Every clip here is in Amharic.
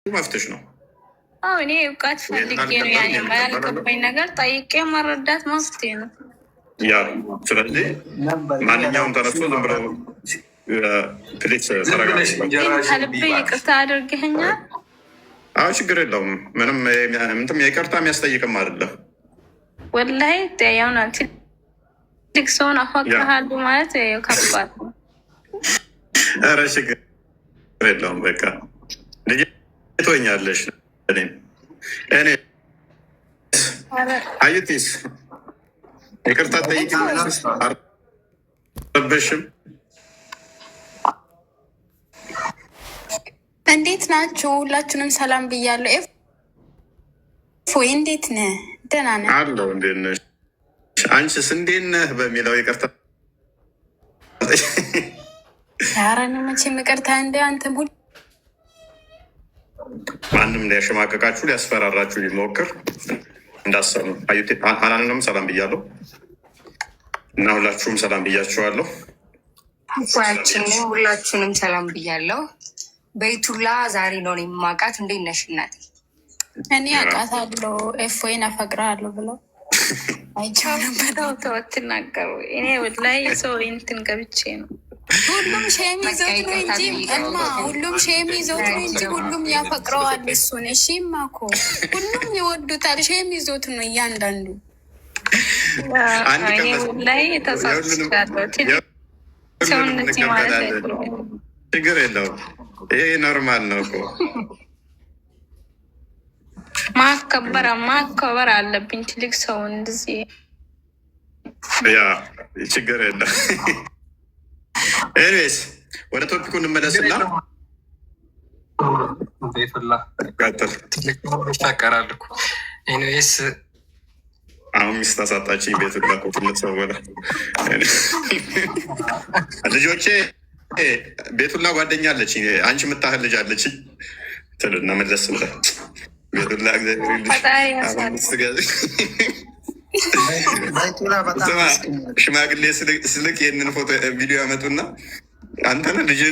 መፍትሽ ነው። እኔ እውቀት ፈልጌ ነው ያልገባኝ ነገር ጠይቄ መረዳት መፍትሄ ነው። ያ ስለዚህ ማንኛውም ተነስቶ ዝም ብሎ ፕሊስ ከልብ ይቅርታ አድርገኸኛል። አዎ ችግር የለውም። ምንም ምንም ይቅርታ የሚያስጠይቅም አይደለም። ወላሂ ያውና ትልቅ ሰውን አፈቅርሃሉ ማለት ከባድ ነው። ኧረ ችግር የለውም። በቃ ልጅ ትሆኛለሽ። እኔ አዩቲስ ይቅርታ ጠይቅ አረበሽም። እንዴት ናችሁ? ሁላችሁንም ሰላም ብያለሁ። ኤፎይ እንዴት ነህ? ደህና ነህ? አለሁ። እንዴት ነሽ? አንቺስ እንዴት ነህ በሚለው ይቅርታ ያረን መቼም ይቅርታ እንደ አንተ ሁሉ ማንም ሊያሸማቀቃችሁ ሊያስፈራራችሁ ሊሞክር እንዳሰሙ አላንም። ሰላም ብያለሁ እና ሁላችሁም ሰላም ብያችኋለሁ። ሁላችሁንም ሰላም ብያለሁ። በይቱላ ዛሬ ነው የማውቃት። እንዴት ነሽ እናቴ? እኔ አውቃታለሁ። ኤፎይን አፈቅርሃለሁ ብለው አይቻልም። ተወት ትናገሩ። እኔ ወላሂ ሰው እንትን ገብቼ ነው። ሁሉም ሼም ይዘውት ነው እንጂ እማ ሁሉም ሼም ይዘውት ነው እንጂ ሁሉም ያፈቅረዋል እሱን። እሺማ እኮ ሁሉም ይወዱታል። ሼም ይዘውት ነው እያንዳንዱ። ላይ ተሳስቻለሁ። ሰውነት ማለት ችግር የለውም። ይሄ ኖርማል ነው እኮ። ማከበር አለብኝ ትልቅ ሰው እንደዚህ። ያ ችግር የለም። ኤኒዌይስ ወደ ቶፒኩ እንመለስና ይፈቀራል እኮ። ኤኒዌይስ አሁን ሚስት አሳጣችኝ። ቤቱላ ትልቅ ሰው በላ ልጆቼ ቤቱላ ጓደኛ አለች፣ አንቺ የምታህል ልጅ አለች ትልና መለስ ብላ ቤቱላ ሽማግሌ ስልክ ይህንን ፎቶ ቪዲዮ ያመጡና አንተን ልጅ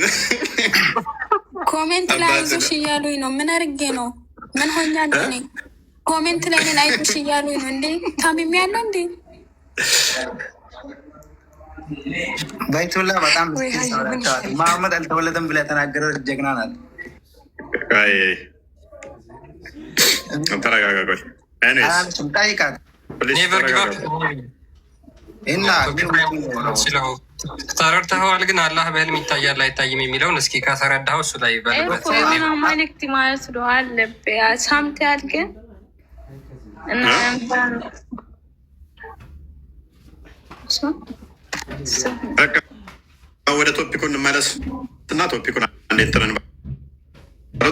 ኮሜንት ላይ አይዞሽ እያሉኝ ነው። ምን አድርጌ ነው? ምን ሆኛለሁ? እኔ ኮሜንት ላይ ምን አይዞሽ እያሉኝ ነው። እንዴ ታሚሚ ያለ እንዴ ባይቱላ በጣም መሐመድ አልተወለደም ብላ የተናገረ ጀግና ናት። ተረጋጋ። ቆይ ጠይቃት እና ተረድተኸዋል። ግን አላህ በህልም ይታያል አይታይም የሚለውን እስኪ ከተረዳኸው እሱ ላይ በልበት መልክት ማለት ነው አለብህ። ሰምተሃል? ግን ወደ ቶፒኩ እንመለስ እና ቶፒኩን እንዴት ጥረን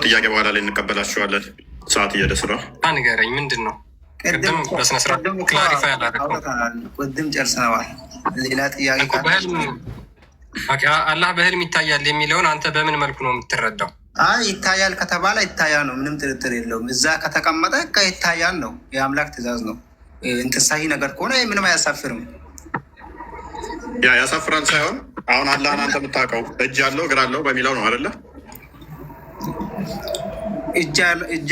ጥያቄ በኋላ ላይ እንቀበላችኋለን። ሰዓት እየደረሰ ነው። ንገረኝ፣ ምንድን ነው? ቅድም በስነስርዓት ክላሪፋይ አላደረገውም። ቅድም ጨርሰነዋል። ሌላ ጥያቄ አላህ በህልም ይታያል የሚለውን አንተ በምን መልኩ ነው የምትረዳው? ይታያል ከተባለ ይታያል ነው፣ ምንም ጥርጥር የለውም። እዛ ከተቀመጠ ይታያል ነው፣ የአምላክ ትእዛዝ ነው። እንትሳሂ ነገር ከሆነ ምንም አያሳፍርም። ያ ያሳፍራል ሳይሆን አሁን አላህን አንተ የምታውቀው እጅ አለው እግር አለው በሚለው ነው አይደለ? እጅ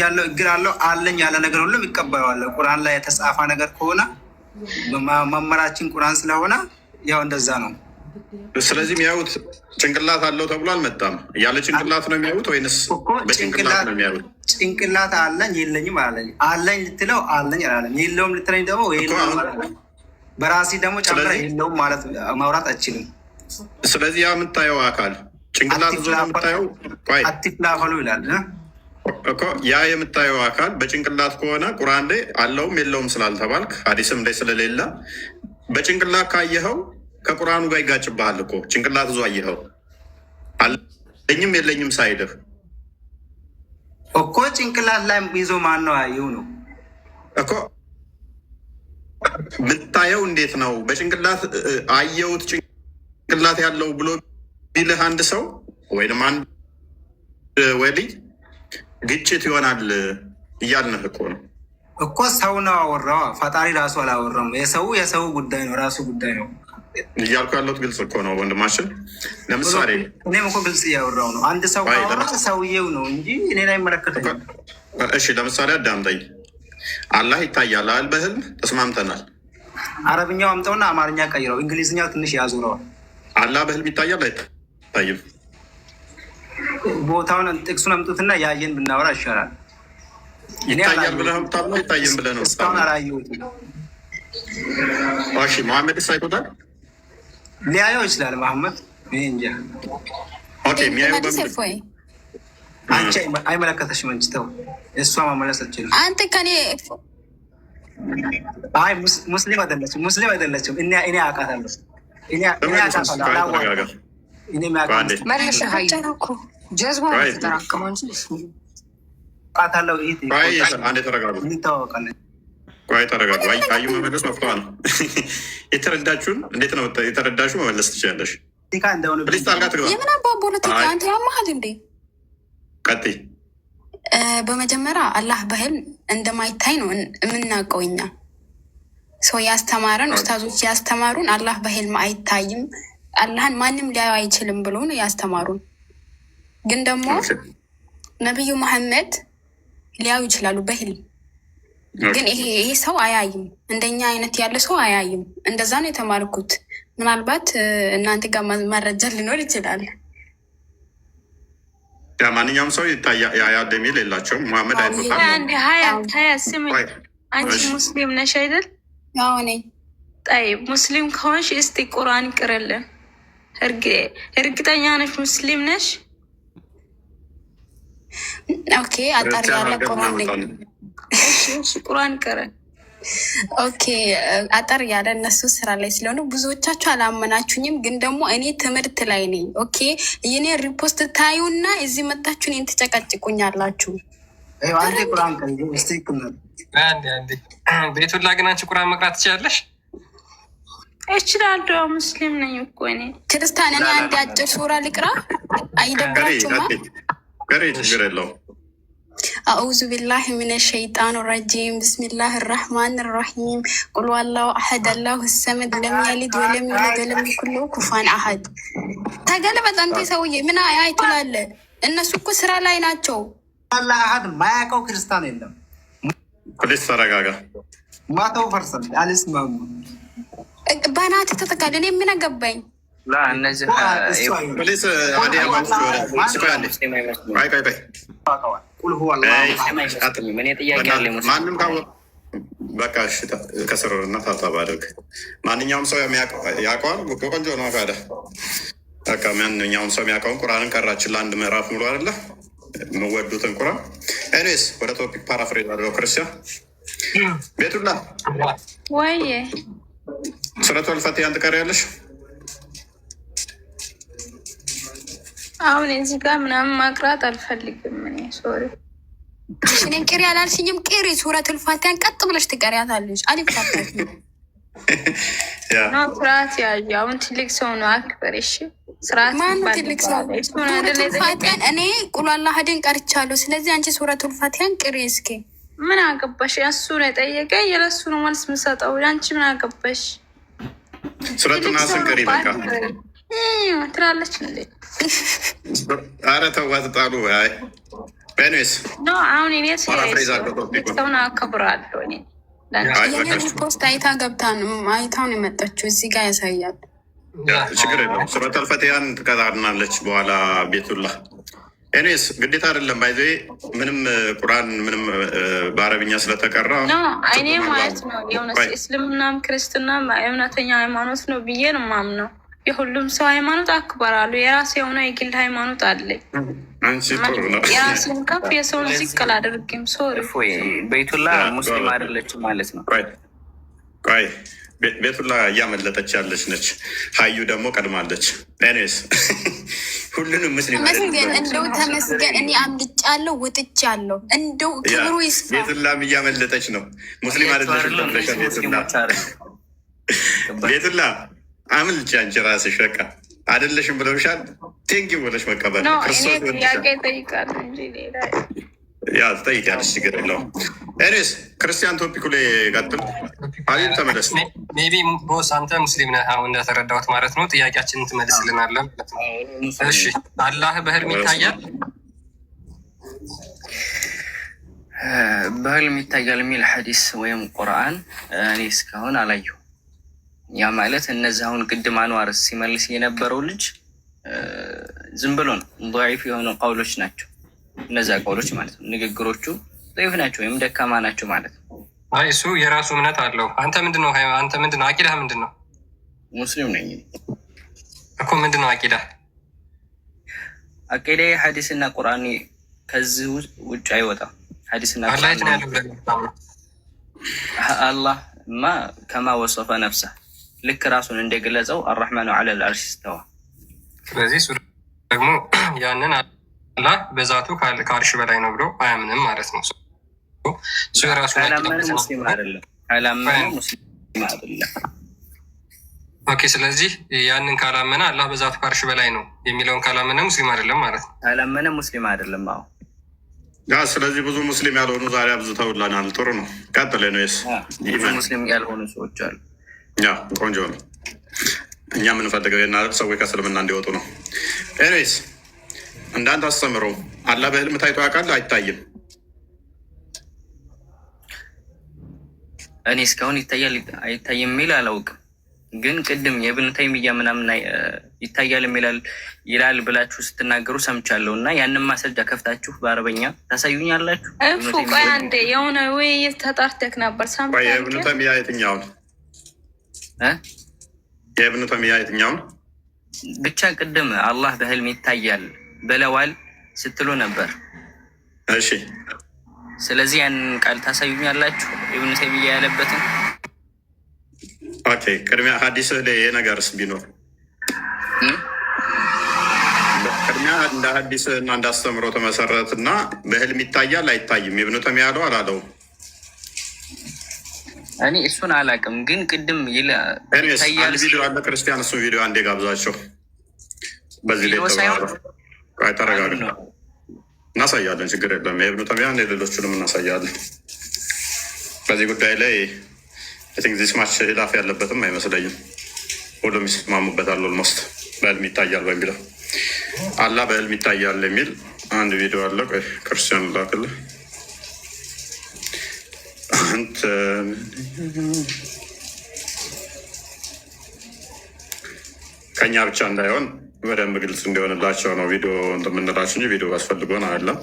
አለው እግር አለው አለኝ ያለ ነገር ሁሉም ይቀበለዋል። ቁርአን ላይ የተጻፈ ነገር ከሆነ መመራችን ቁርአን ስለሆነ ያው እንደዛ ነው። ስለዚህ የሚያዩት ጭንቅላት አለው ተብሎ አልመጣም። ያለ ጭንቅላት ነው የሚያዩት ወይንስ በጭንቅላት ነው የሚያዩት? ጭንቅላት አለኝ የለኝም አለኝ። አለኝ ልትለው አለኝ አላለኝ፣ የለውም ልትለኝ ደግሞ በራሲ ደግሞ ጨምረ የለውም ማለት ማውራት አችልም። ስለዚህ ያ የምታየው አካል ጭንቅላት ዞ የምታየው አትፍላፈሉ ይላል እኮ። ያ የምታየው አካል በጭንቅላት ከሆነ ቁርአን ላይ አለውም የለውም ስላልተባልክ ሀዲስም ላይ ስለሌለ በጭንቅላት ካየኸው ከቁርአኑ ጋር ይጋጭብሃል እኮ። ጭንቅላት ዞ አየኸው አለኝም የለኝም ሳይልህ እኮ ጭንቅላት ላይ ይዞ ማን ነው አየው ነው እኮ ብታየው። እንዴት ነው በጭንቅላት አየሁት ጭንቅላት ያለው ብሎ ቢልህ አንድ ሰው ወይም አንድ ወልይ ግጭት ይሆናል እያልንህ እኮ ነው እኮ። ሰው ነው አወራው፣ ፈጣሪ ራሱ አላወራም። የሰው ጉዳይ ነው፣ ራሱ ጉዳይ ነው። እያልኩ ያለሁት ግልጽ እኮ ነው ወንድማችን። ለምሳሌ እኔም እኮ ግልጽ እያወራሁ ነው። አንድ ሰው ካወራ ሰውዬው ነው እንጂ እኔን አይመለከተኝም። እሺ ለምሳሌ አዳምጠኝ። አላህ ይታያል አይደል? በህልም ተስማምተናል። አረብኛው አምጠውና አማርኛ ቀይረው እንግሊዝኛው ትንሽ ያዙረዋል። አላህ በህልም ይታያል አይታይም? ቦታውን ጥቅሱን አምጡትና ያየን ብናወራ ይሻላል። ይታያል ብለህ ነው የምታምነው? አይታይም ብለህ ነው? እስካሁን አላየሁትም። እሺ መሐመድስ አይቶታል? ሊያየው ይችላል መሐመድ። ይሄ እንጃ። ኦኬ የሚያየው አንቺ አይመለከተሽም። አንቺ ተው፣ እሷ ማመለስ አትችልም። አንተ ከኔ አይ ሙስሊም አይደለችም። እኔ አውቃታለሁ። እኔ መልሽ ሀይ ጀዝባ ተጠራቀመ እንጂ አውቃታለሁ። አንዴ ተረጋጉ። እንተዋወቃለን። ቆይ ተረጋጉ። አዩ መመለስ መፍቷል። የተረዳችሁን እንዴት ነው የተረዳችሁ? መመለስ ትችላለሽ። ፕሊስ ጣልቃ ትግባ። የምን አባ ፖለቲካ አንተ ያማሃል እንዴ? ቀጥይ። በመጀመሪያ አላህ በህልም እንደማይታይ ነው የምናውቀው እኛ። ሰው ያስተማረን ኡስታዞች ያስተማሩን አላህ በህልም አይታይም፣ አላህን ማንም ሊያዩ አይችልም ብሎ ነው ያስተማሩን። ግን ደግሞ ነቢዩ መሐመድ ሊያዩ ይችላሉ በህልም። ግን ይሄ ሰው አያይም፣ እንደኛ አይነት ያለ ሰው አያይም። እንደዛ ነው የተማርኩት። ምናልባት እናንተ ጋር መረጃ ሊኖር ይችላል። ያ ማንኛውም ሰው ያያል የሚል የላቸውም። መሐመድ አይቶታል። ሀያ ስምኝ፣ አንቺ ሙስሊም ነሽ አይደል? ያው ነኝ። ጠይብ ሙስሊም ከሆንሽ እስቲ ቁርአን ቅርልን። እርግጠኛ ነሽ ሙስሊም ነሽ? ኦኬ አጣሪ ያለ ቁርአን ነኝ። እሺ ቁርአን ቅረን። ኦኬ አጠር ያለ እነሱ ስራ ላይ ስለሆነ ብዙዎቻችሁ አላመናችሁኝም። ግን ደግሞ እኔ ትምህርት ላይ ነኝ። ኦኬ የኔ ሪፖስት ታዩና እዚህ መጣችሁ እኔን ትጨቀጭቁኛላችሁ። ቤቱላ ግን አንቺ ቁርአን መቅራት ትችላለሽ? እችላለሁ። ሙስሊም ነኝ እኮ እኔ። ክርስቲያን እኔ አንድ አጭር ሱራ ልቅራ አይደብራችሁማ? ችግር የለውም። أعوذ بالله من الشيطان الرجيم بسم الله الرحمن الرحيم قل هو الله أحد الله الصمد لم يلد ولم يولد ولم يكن له كفوا أحد ተገለበጥ አንተ ሰውዬ ምን አይ ትላለህ? እነሱ እኮ ስራ ላይ ናቸው። አላህ አሐድ ማያውቀው ክርስቲያን የለም። ፕሊስ ተረጋጋ። 100% አልስማሙ። በናት ተተካለ። እኔ ምን አገባኝ? እነዚህ ፕሊስ አዲያ ማንም በቃ ከስርና ታታብ አድርግ። ማንኛውም ሰው ያውቀዋል። ቆንጆ ነው። ካደ በቃ ማንኛውም ሰው የሚያውቀውን ቁርአንን ቀራችን ለአንድ ምዕራፍ ሙሉ አይደለ የምወዱትን ቁርአን። ኤኒዌይስ ወደ ቶፒክ ፓራፍሬዝ አድርገው ክርስቲያን ቤቱላ ወይ ሱረቱል ፈቲሃን ትቀሪያለሽ? አሁን እዚህ ጋር ምናምን ማቅራት አልፈልግም። እኔ ሶሪ እኔን ቅሪ አላልሽኝም? ቅሪ ሱረቱል ፋቲሃን ቀጥ ብለሽ ትቀሪያታለሽ። አልፋታሽ ነው ስርዓት ያዥ። አሁን ትልቅ ሰው ነው አክበር። እሺ ስርዓት ማን ትልቅ ሰው? ሱረቱል ፋቲሃን እኔ ቁል አላህድን ቀርቻለሁ። ስለዚህ አንቺ ሱረቱል ፋቲሃን ቅሪ እስኪ። ምን አገባሽ? እሱ ነው የጠየቀ የለሱ ነው መልስ የምሰጠው። አንቺ ምን አገባሽ? ሱረቱን ናስን ቅሪ በቃ ትላለች እንዴ? ኧረ ተዋት ጣሉ። ኤኒዌይስ ኖ አሁን እኔ ሰውን አከብራለሁ። እኔ ፖስት አይታ ገብታ ነው አይታውን የመጣችው እዚህ ጋር ያሳያል። ችግር የለውም። ሱረቱል ፈቲሃን ትቀጣናለች በኋላ ቤቱላ። ኤኒዌይስ ግዴታ አይደለም። ባይዘ ምንም ቁርአን ምንም በአረብኛ ስለተቀራ እኔ ማለት ነው የሆነ እስልምናም ክርስትናም እውነተኛ ሃይማኖት ነው ብዬ ነው የማምነው። የሁሉም ሰው ሃይማኖት አክበራሉ። የራሴ የሆነ የግል ሃይማኖት አለኝ። የራሴን ከፍ የሰውን ዝቅ አላደርግም። ሶሪ ቤቱላ ሙስሊም አይደለችም ማለት ነው። ቆይ ቤቱላ እያመለጠች ያለች ነች። ሀዩ ደግሞ ቀድማለች። ኤኒዌይስ ሁሉንም ሙስሊም ተመስገን፣ እንደው ተመስገን። እኔ አምልጫለሁ ወጥቻለሁ። እንደው ክብሩ ይስፋ። ቤቱላም እያመለጠች ነው። ሙስሊም አይደለች ቤቱላ አምልጭ። አንቺ ራስሽ በቃ አይደለሽም ብለውሻል። ቴንኪው ብለሽ መቀበል ያ ትጠይቂያለሽ። ችግር የለውም። ኤኒዌይስ ክርስቲያን ቶፒኩ ላይ ቀጥል። አሊል ተመለስ። ሜቢ ቦስ አንተ ሙስሊም ነህ አሁን እንደተረዳሁት ማለት ነው። ጥያቄያችንን ትመልስልናለህ ማለት ነው። እሺ አላህ በህልም ይታያል? በህልም ይታያል የሚል ሐዲስ ወይም ቁርአን እኔ እስካሁን አላየሁ። ያ ማለት እነዚህ አሁን ቅድም አንዋር ሲመልስ የነበረው ልጅ ዝም ብሎ ነው ضعيف የሆኑ ቀውሎች ናቸው። እነዚያ ቀውሎች ማለት ነው ንግግሮቹ ضعيف ናቸው ወይም ደካማ ናቸው ማለት ነው። አይ እሱ የራሱ እምነት አለው። አንተ ምንድነው? አንተ ምንድነው? አቂዳህ ምንድነው? ሙስሊም ነኝ እኮ። ምንድነው አቂዳህ? አቂዳዬ ሐዲስና ቁርአን ከዚህ ውጭ አይወጣም። ሐዲስና አላህ ማ ከማ ወሰፈ ነፍሰ ልክ ራሱን እንደገለጸው አርረሕማኑ ዐለል ዐርሽ እስተዋ። ስለዚህ እሱ ደግሞ ያንን አላህ በዛቱ ከአርሽ በላይ ነው ብሎ አያምንም ማለት ነው። እሱ የራሱ ሙስሊም አይደለም። ካላመነ ሙስሊም አይደለም። ኦኬ። ስለዚህ ያንን ካላመነ አላህ በዛቱ ከአርሽ በላይ ነው የሚለውን ካላመነ ሙስሊም አይደለም ማለት ነው። ካላመነ ሙስሊም አይደለም። አዎ ያ ስለዚህ ብዙ ሙስሊም ያልሆኑ ዛሬ አብዝተውላናል። ጥሩ ነው። ቀጥል ነው። ብዙ ሙስሊም ያልሆኑ ሰዎች አሉ። ያ ቆንጆ ነው። እኛ የምንፈልገው የናረብ ሰዎች ከእስልምና እንዲወጡ ነው። ኤኒዌይስ እንዳንተ አስተምረው አላህ በህልም ታይቶ ያውቃል? አይታይም? እኔ እስካሁን ይታያል አይታይም የሚል አላውቅም። ግን ቅድም የኢብኑ ተይሚያ ምናምን ይታያል ይላል ብላችሁ ስትናገሩ ሰምቻለሁ። እና ያንን ማስረጃ ከፍታችሁ በአረበኛ ታሳዩኛላችሁ? እፉ ቆይ አንዴ የሆነ ውይይት ተጣርተክ ነበር ሰምተህ? የኢብኑ ተይሚያ የትኛውን የኢብኑ ተይሚያ የትኛውን? ብቻ ቅድም አላህ በህልም ይታያል ብለዋል ስትሉ ነበር። እሺ ስለዚህ ያንን ቃል ታሳዩኛላችሁ ኢብኑ ተይሚያ ያለበትን? ኦኬ ቅድሚያ ሀዲስህ ላይ ይሄ ነገርስ ቢኖር ቅድሚያ እንደ ሀዲስህ እና እንዳስተምሮ ተመሰረት እና በህልም ይታያል አይታይም ኢብኑ ተይሚያ ያለው አላለው? እኔ እሱን አላውቅም። ግን ቅድም ይታያል ቪዲዮ አለ ክርስቲያን፣ እሱ ቪዲዮ አንዴ ጋብዛቸው። በዚህ ላይ ተረጋግ እናሳያለን። ችግር የለም። የኢብኑ ተይሚያ ሌሎቹንም እናሳያለን። በዚህ ጉዳይ ላይ ዚስ ማች ሂላፍ ያለበትም አይመስለኝም። ሁሉም ይስማሙበታል። ኦልሞስት በህልም ይታያል በሚለው አላህ በህልም ይታያል የሚል አንድ ቪዲዮ አለ። ክርስቲያን ላክልህ። ከኛ ብቻ እንዳይሆን በደንብ ግልጽ እንዲሆንላቸው ነው ቪዲዮ እንደምንላቸው እንጂ ቪዲዮ አስፈልጎን አይደለም።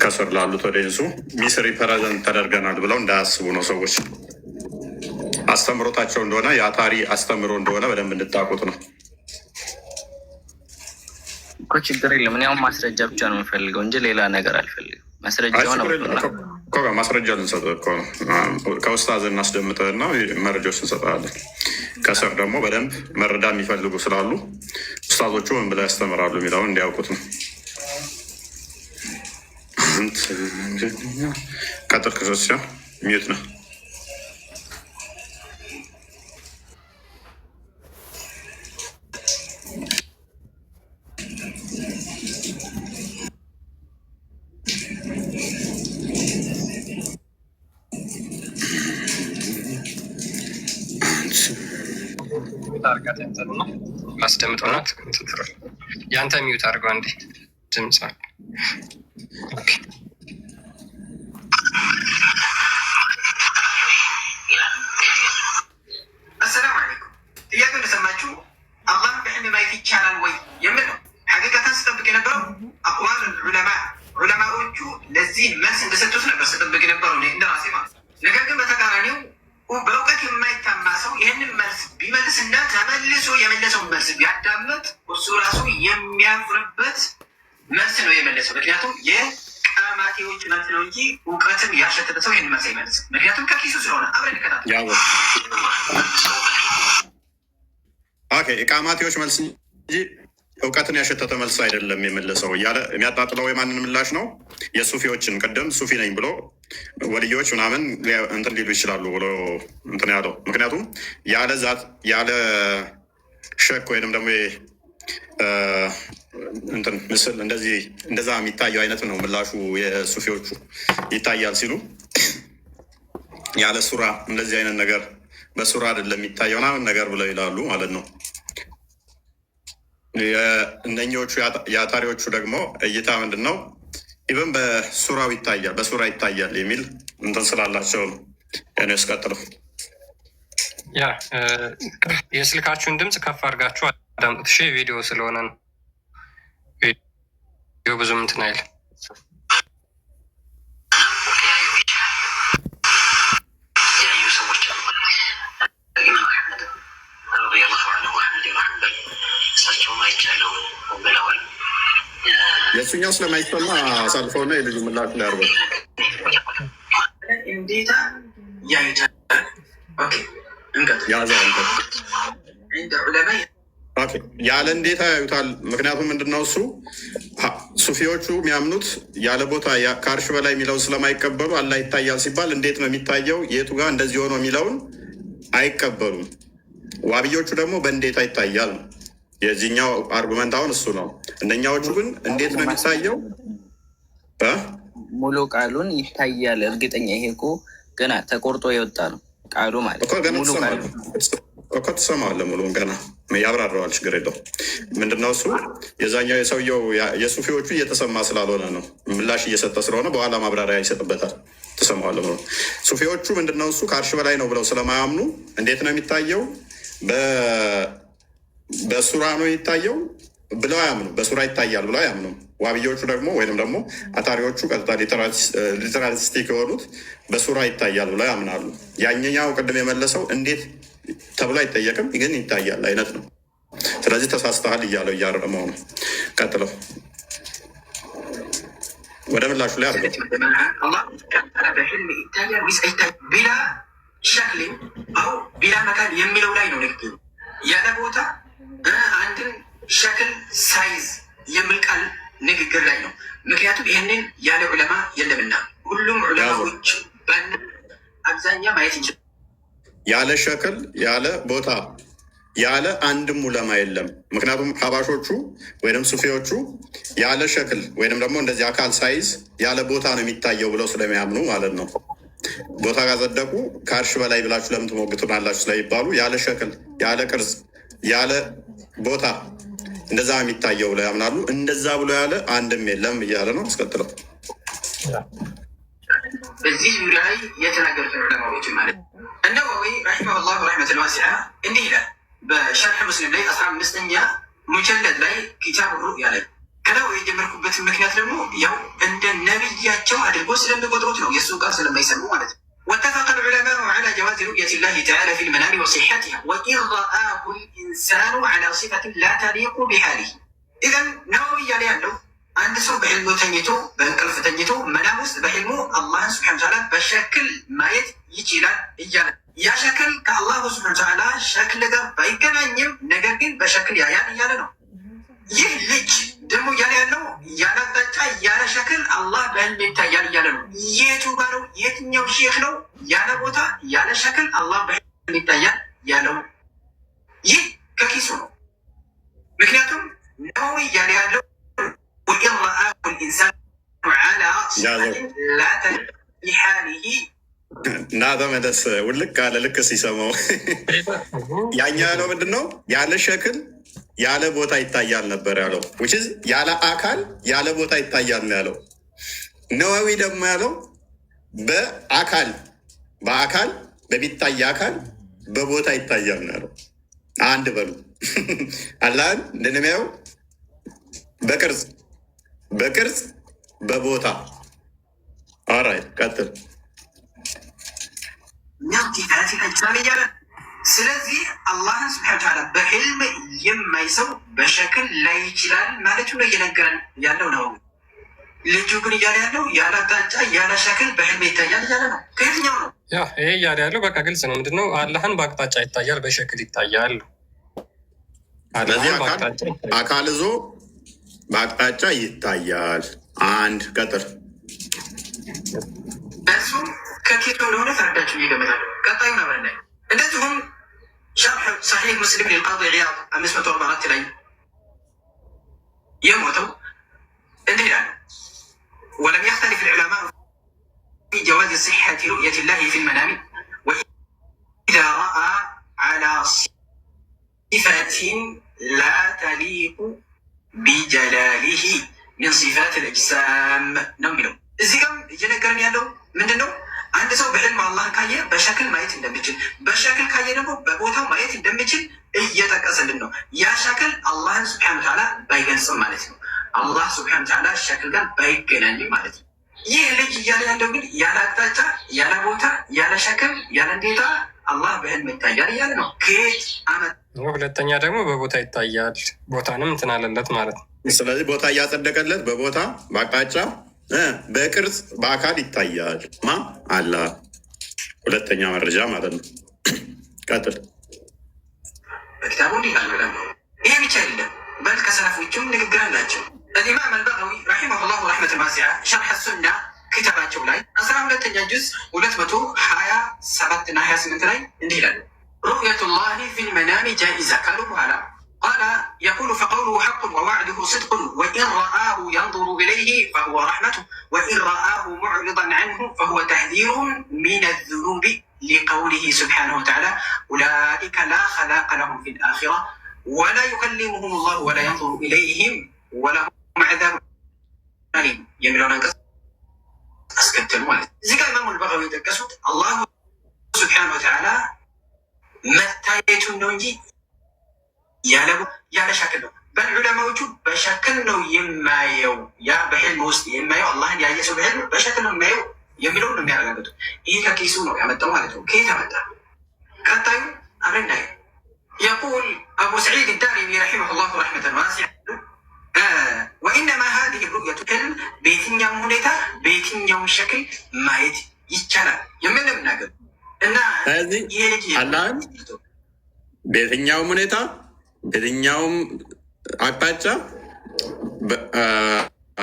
ከስር ላሉት ወደንሱ ሚስ ሪፕሬዘንት ተደርገናል ብለው እንዳያስቡ ነው ሰዎች። አስተምሮታቸው እንደሆነ የአታሪ አስተምሮ እንደሆነ በደንብ እንድታውቁት ነው እኮ። ችግር የለም። እኔ አሁን ማስረጃ ብቻ ነው የምፈልገው እንጂ ሌላ ነገር አልፈልግም። ማስረጃ ልንሰጥ እኮ ነው። ከኡስታዝ እናስደምጠና መረጃዎች እንሰጣለን። ከስር ደግሞ በደንብ መረዳ የሚፈልጉ ስላሉ ኡስታዞቹ ምን ብለው ያስተምራሉ የሚለውን እንዲያውቁት ነው። ቀጥል። ክርስቲያን ሚዩት ነው። አስደምጠናት ያንተ ሚዩት አድርገው እንዴ ድምፅ አሰላሙ አለይኩም። ጥያቄ እንደሰማችሁ አላህ በህልም ማየት ይቻላል ወይ የምል ነው። ሐቂቀተን ስጠብቅ የነበረው አቅዋል ዑለማዎቹ ለዚህ መልስ እንደሰጡት ነበር ስጠብቅ የነበረው እንደራሴ ማለት ነው። ነገር ግን በተቃራኒው በእውቀት የማይታማ ሰው ይህንን መልስ ቢመልስና ተመልሶ የመለሰውን መልስ ቢያዳመጥ እሱ ራሱ የሚያፍርበት መልስ ነው የመለሰው። ምክንያቱም የቃማቴዎች መልስ ነው እንጂ እውቀትን ያሸተተ ሰው ይህን መልስ አይመልስም። ምክንያቱም ከኪሱ ስለሆነ አብረን ከታተል ቃማቴዎች መልስ እንጂ እውቀትን ያሸተተ መልስ አይደለም የመለሰው እያለ የሚያጣጥለው የማንን ምላሽ ነው? የሱፊዎችን። ቅድም ሱፊ ነኝ ብሎ ወልዮች ምናምን እንትን ሊሉ ይችላሉ ብሎ እንትን ያለው። ምክንያቱም ያለ ዛት ያለ ሸክ ወይንም ደግሞ እንትን ምስል እንደዛ የሚታየው አይነት ነው ምላሹ። የሱፊዎቹ ይታያል ሲሉ ያለ ሱራ እንደዚህ አይነት ነገር በሱራ አይደለም የሚታየው ምናምን ነገር ብለው ይላሉ ማለት ነው። እነኞቹ የአታሪዎቹ ደግሞ እይታ ምንድን ነው? ኢቨን በሱራው ይታያል በሱራ ይታያል የሚል እንትን ስላላቸው ነው። ያኔ ያስቀጥለው ያ የስልካችሁን ድምፅ ከፍ አድርጋችሁ አዳምጡት። እሺ ቪዲዮ ስለሆነ ነው። ቪዲዮ ብዙም እንትን አይል። የእሱኛው ስለማይሰማ አሳልፈውና የልጁ ምላሽ ላይ አርበ እንዴታ ያለ እንዴታ ያዩታል። ምክንያቱም ምንድነው እሱ ሱፊዎቹ የሚያምኑት ያለ ቦታ ከአርሽ በላይ የሚለውን ስለማይቀበሉ አላህ ይታያል ሲባል እንዴት ነው የሚታየው የቱ ጋር እንደዚህ ሆኖ የሚለውን አይቀበሉም። ዋብዮቹ ደግሞ በእንዴታ ይታያል ነው የዚህኛው አርጉመንት። አሁን እሱ ነው። እነኛዎቹ ግን እንዴት ነው የሚታየው? ሙሉ ቃሉን ይታያል። እርግጠኛ ይሄ እኮ ገና ተቆርጦ የወጣ ነው ቃሉ ማለት እኮ ትሰማዋለህ። ሙሉን ገና ያብራራዋል። ችግር የለው። ምንድነው እሱ የዛኛው የሰውየው የሱፊዎቹ እየተሰማ ስላልሆነ ነው። ምላሽ እየሰጠ ስለሆነ በኋላ ማብራሪያ ይሰጥበታል። ትሰማዋለህ። ሙሉ ሱፊዎቹ ምንድነው እሱ ከአርሽ በላይ ነው ብለው ስለማያምኑ እንዴት ነው የሚታየው? በሱራ ነው የሚታየው ብለው አያምኑ። በሱራ ይታያል ብለው አያምኑ። ዋብዮቹ ደግሞ ወይም ደግሞ አታሪዎቹ ቀጥታ ሊተራሊስቲክ የሆኑት በሱራ ይታያል ብለው ያምናሉ። ያኛው ቅድም የመለሰው እንዴት ተብሎ አይጠየቅም፣ ግን ይታያል አይነት ነው። ስለዚህ ተሳስተሃል እያለው እያረመው ነው። ቀጥለው ወደ ምላሹ ላይ አድርገው ቢላ ሸክል አው ቢላ መካን የሚለው ላይ ነው ንግግሩ። ያለ ቦታ አንድን ሸክል ሳይዝ የሚል ቃል ንግግር ላይ ነው። ምክንያቱም ይህንን ያለ ዑለማ የለምና ሁሉም ዑለማዎች አብዛኛ ማየት እንችላል። ያለ ሸክል ያለ ቦታ ያለ አንድም ዑለማ የለም። ምክንያቱም ሀባሾቹ ወይም ሱፊዎቹ ያለ ሸክል ወይም ደግሞ እንደዚህ አካል ሳይዝ ያለ ቦታ ነው የሚታየው ብለው ስለሚያምኑ ማለት ነው። ቦታ ካጸደቁ ከአርሽ በላይ ብላችሁ ለምን ትሞግቱናላችሁ ስለሚባሉ ያለ ሸክል ያለ ቅርጽ ያለ ቦታ እንደዛ የሚታየው ብለው ያምናሉ። እንደዛ ብሎ ያለ አንድም የለም እያለ ነው። አስቀጥለው በዚህ ዙሪያ ላይ የተናገሩት ዑለማዎች ማለት እነወዊ ረሒመሁላህ ረሕመተን ዋሲዓ እንዲህ ይላል በሸርሕ ሙስሊም ላይ 15ኛ ሙጀለድ ላይ ኪታብ ሩእያ ላይ ከላው የጀመርኩበት ምክንያት ደግሞ ያው እንደ ነብያቸው አድርጎ ስለሚቆጥሩት ነው። የእሱ ቃል ስለማይሰሙ ማለት ነው። واتفق العلماء على جواز رؤية الله تعالى في المنام وصحتها وإن رآه الإنسان على صفة لا تليق بحاله. إذا نووي ያለው አንድ ሰው በሕልሙ ተኝቶ በእንቅልፍ ተኝቶ መናም ውስጥ በሕልሙ አላህን ስብሐነ ወተዓላ በሸክል ማየት ይችላል እያለ ያ ሸክል ከአላሁ ስብሐነ ወተዓላ ሸክል ጋር ባይገናኝም ነገር ግን በሸክል ያያል እያለ ነው። ይህ ልጅ ደግሞ እያለ ያለው ያለ አቅጣጫ ያለ ሸክል አላህ በሕልም ይታያል እያለ ነው። የቱ ጋር ነው? የትኛው ሼክ ነው ያለ ቦታ ያለ ሸክል አላህ በሕልም ይታያል ያለው? ይህ ከኪሱ ነው። ምክንያቱም ነው እያለ ያለው ወኢን ረአሁ ልኢንሳኑ ዐላ ሲፈትን ላ ተሊቁ ቢሓሊሂ እና ተመለስ ውልቅ ካለ ልክ ሲሰማው ያኛ ያለው ምንድን ነው? ያለ ሸክል ያለ ቦታ ይታያል ነበር ያለው። ዊችዝ ያለ አካል ያለ ቦታ ይታያል ነው ያለው። ነዋዊ ደግሞ ያለው በአካል በሚታይ አካል በቦታ ይታያል ነው ያለው። አንድ በሉ አላህን እንደሚያየው በቅርጽ በቦታ አራይ ቀጥል ስለዚህ አላህን ስብሐነ ወተዓላ በሕልም የማይሰው በሸክል ላይ ይችላል ማለቱ ነው እየነገረን ያለው ነው። ልጁ ግን እያለ ያለው ያለ አቅጣጫ ያለ ሸክል በሕልም ይታያል እያለ ነው። ከየትኛው ነው? ይሄ እያለ ያለው በቃ ግልጽ ነው። ምንድን ነው? አላህን በአቅጣጫ ይታያል፣ በሸክል ይታያል። ስለዚህ አካል ይዞ በአቅጣጫ ይታያል። አንድ ቀጥር እሱም ከኬቶ እንደሆነ ተረዳችሁ ይገመታል። ቀጣዩ ነው ብለናል። እንደዚሁም ሸርሕ ሰሒህ ሙስሊም ሊልቃዲ ዒያድ 544 ላይ የሞተው እንዲህ ይላል ወለም የኽተሊፍ ልዑለማء ፊ ጀዋዝ ሲሐቲ ሩእየት ላህ ፊ ልመናሚ ወኢዛ ረአ صفة لا تليق بجلاله من صفات الأجسام نملو إذا ينكرني هذا من دونه عند سو بعلم الله كاية بشكل ما يتندمجن بشكل كاية نبو ببوتا ما يتندمجن يتكسل إنه يا شكل الله سبحانه وتعالى بايجن سمالته الله سبحانه وتعالى الشكل كان بايجن عندي مالته يهلك يالا عندهم يالا أكتاتا يالا بوتا يالا شكل يالا ديتا الله بعلم التجاري يالا نو كيت عمل ሁለተኛ ደግሞ በቦታ ይታያል። ቦታንም እንትን አለለት ማለት ነው። ስለዚህ ቦታ እያጸደቀለት በቦታ በአቅጣጫ በቅርጽ በአካል ይታያል። ማ አላህ ሁለተኛ መረጃ ማለት ነው። ቀጥል። በኪታቡ እንዲህ አለ። ይሄ ብቻ አይደለም፣ በል ከሰለፎችም ንግግር አላቸው። الإمام البغوي رحمه الله رحمة واسعة شرح السنة كتاباته لاي 12ኛ ጁዝ 227 እና 28 ላይ እንዲህ ይላል رؤية الله في المنام جائزة قالوا على قال يقول فقوله حق ووعده صدق وإن رآه ينظر إليه فهو رحمته وإن رآه معرضا عنه فهو تحذير من الذنوب لقوله سبحانه وتعالى أولئك لا خلاق لهم في الآخرة ولا يكلمهم الله ولا ينظر إليهم ولهم عذاب أليم يملون أنكس أسكتل والد زي الإمام البغوي تكسوت الله سبحانه وتعالى መታየቱን ነው እንጂ ያለ ሸክል ነው። በዑለማዎቹ በሸክል ነው የማየው። ያ በሕልም ውስጥ የማየው አላህን ያየ ሰው በሕልም በሸክል ነው የማየው የሚለውን ነው የሚያረጋግጡ። ይህ ከኪሱ ነው ያመጣው ማለት ነው። ከየት ያመጣ? ቀጣዩ አብረና يقول أبو سعيد الدارمي رحمه الله رحمة واسعة وإنما هذه الرؤية حلم بيتنيوم هنيتا بيتنيوم شكل ማየት ይቻላል የምንም ነገር ስለዚህ አላህን በየትኛውም ሁኔታ በየትኛውም አቅጣጫ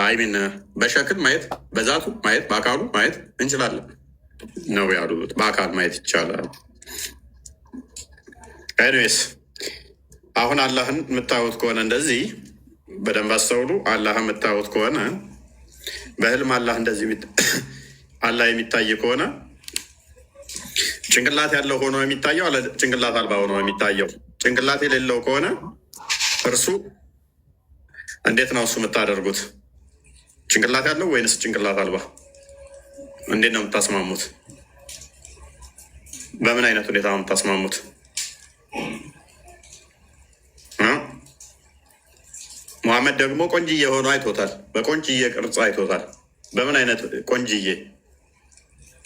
አይሚን በሸክል ማየት በዛቱ ማየት በአካሉ ማየት እንችላለን ነው ያሉት። በአካል ማየት ይቻላል። ኤኒዌይስ አሁን አላህን የምታዩት ከሆነ እንደዚህ በደንብ አስተውሉ። አላህን የምታዩት ከሆነ በህልም አላህ እንደዚህ አላህ የሚታይ ከሆነ ጭንቅላት ያለው ሆኖ የሚታየው አለ ጭንቅላት አልባ ሆኖ የሚታየው። ጭንቅላት የሌለው ከሆነ እርሱ እንዴት ነው እሱ የምታደርጉት? ጭንቅላት ያለው ወይንስ ጭንቅላት አልባ? እንዴት ነው የምታስማሙት? በምን አይነት ሁኔታ ነው የምታስማሙት? ሙሐመድ ደግሞ ቆንጅዬ ሆኖ አይቶታል። በቆንጅዬ ቅርጽ አይቶታል። በምን አይነት ቆንጅዬ?